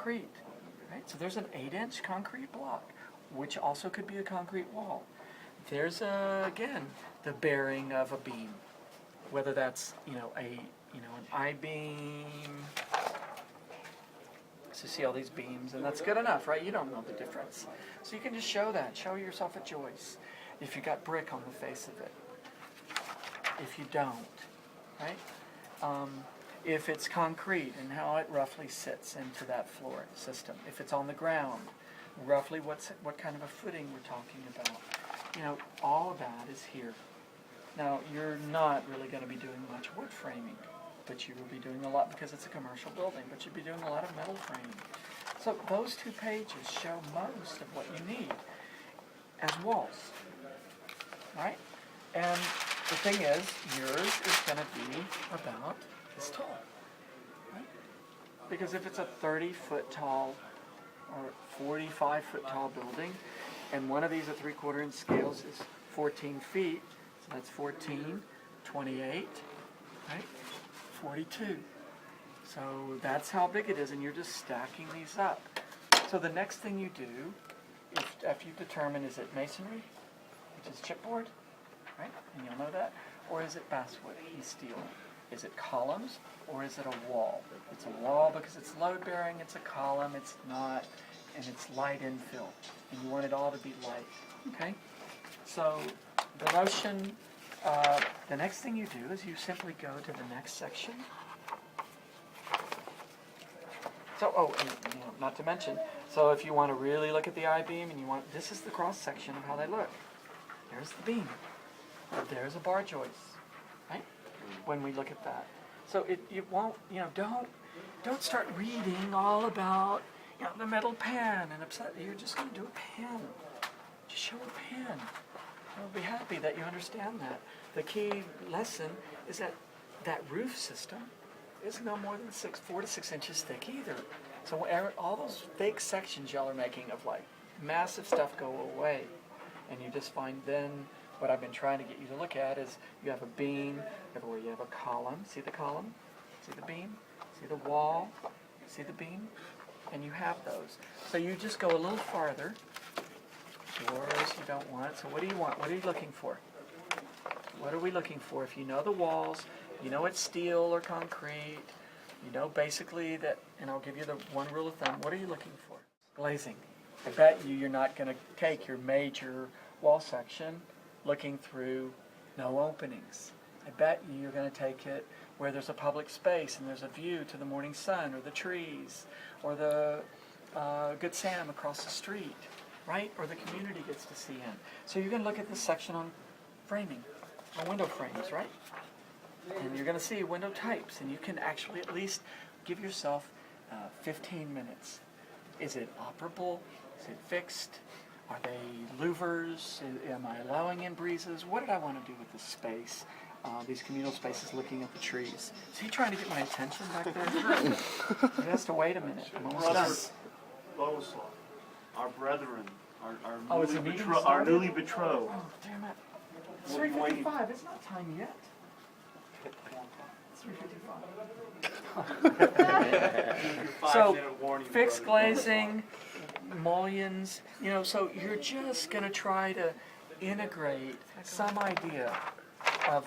concrete, right? So there's an 8-inch concrete block, which also could be a concrete wall. There's again the bearing of a beam, whether that's an I-beam. So you see all these beams, and that's good enough, right? You don't know the difference, so you can just show that. Show yourself a choice. If you got brick on the face of it, if you don't, right? If it's concrete and how it roughly sits into that floor system. If it's on the ground, roughly what kind of a footing we're talking about. All of that is here. Now, you're not really going to be doing much wood framing, but you will be doing a lot because it's a commercial building, but you'll be doing a lot of metal framing. So those 2 pages show most of what you need as walls, right? And the thing is, yours is going to be about this tall, right? Because if it's a 30-foot tall or 45-foot tall building, and one of these at 3/4 inch scales is 14 feet, so that's 14, 28, right? 42. So that's how big it is, and you're just stacking these up. So the next thing you do, after you determine, is it masonry, which is chipboard, right? And you'll know that. Or is it basswood and steel? Is it columns, or is it a wall? It's a wall because it's load-bearing. It's a column. It's not, and it's light infill. And you want it all to be light, okay? So the notion, the next thing you do is you simply go to the next section. So, and, not to mention, so if you want to really look at the I-beam and this is the cross-section of how they look. There's the beam. There's a bar joist, right? When we look at that. So it won't, don't start reading all about, the metal pan and upset. You're just going to do a pan. Just show a pan. I'll be happy that you understand that. The key lesson is that roof system is no more than 4 to 6 inches thick either. So all those fake sections y'all are making of like massive stuff go away. And you just find then what I've been trying to get you to look at is you have a beam, everywhere you have a column. See the column? See the beam? See the wall? See the beam? And you have those. So you just go a little farther. Doors you don't want. So what do you want? What are you looking for? What are we looking for? If you know the walls, you know it's steel or concrete, you know basically that, and I'll give you the one rule of thumb, what are you looking for? Glazing. I bet you're not going to take your major wall section looking through no openings. I bet you're going to take it where there's a public space and there's a view to the morning sun or the trees or the Good Sam across the street, right? Or the community gets to see in. So you're going to look at this section on framing, on window frames, right? And you're going to see window types, and you can actually at least give yourself 15 minutes. Is it operable? Is it fixed? Are they louvers? Am I allowing in breezes? What did I want to do with this space? These communal spaces looking at the trees. Is he trying to get my attention back there? He has to wait a minute. I'm almost done. Bohu, our brethren, our newly betrothed. Oh, damn it. It's 3:55. It's not time yet. It's 3:55. So, fixed glazing, mullions, so you're just going to try to integrate some idea of,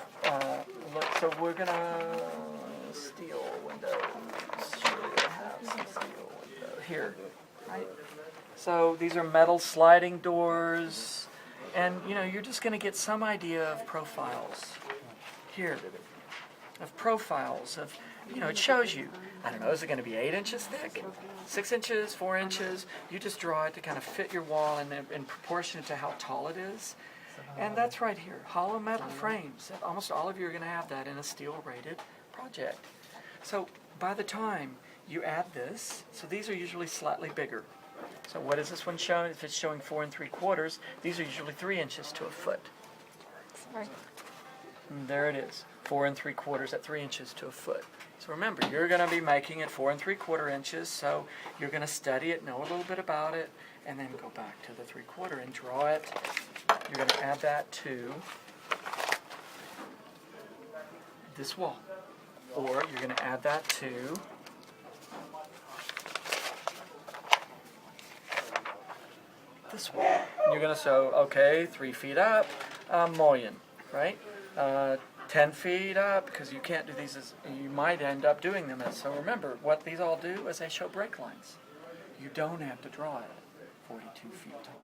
so we're going to steel windows. Surely I have some steel window here, right? So these are metal sliding doors, and you're just going to get some idea of profiles here, of profiles of, it shows you, I don't know, is it going to be 8 inches thick, 6 inches, 4 inches? You just draw it to kind of fit your wall in proportion to how tall it is. And that's right here, hollow metal frames. Almost all of you are going to have that in a steel rated project. So by the time you add this, so these are usually slightly bigger. So what is this one showing? If it's showing 4 3/4, these are usually 3 inches to a foot. Sorry. And there it is, 4 3/4 at 3 inches to a foot. So remember, you're going to be making it 4 3/4 inches, so you're going to study it, know a little bit about it, and then go back to the 3/4 and draw it. You're going to add that to this wall. Or you're going to add that to this way. And you're going to show, okay, 3 feet up, mullion, right? 10 feet up, because you can't do these as, you might end up doing them as, so remember, what these all do is they show break lines. You don't have to draw it at 42 feet tall.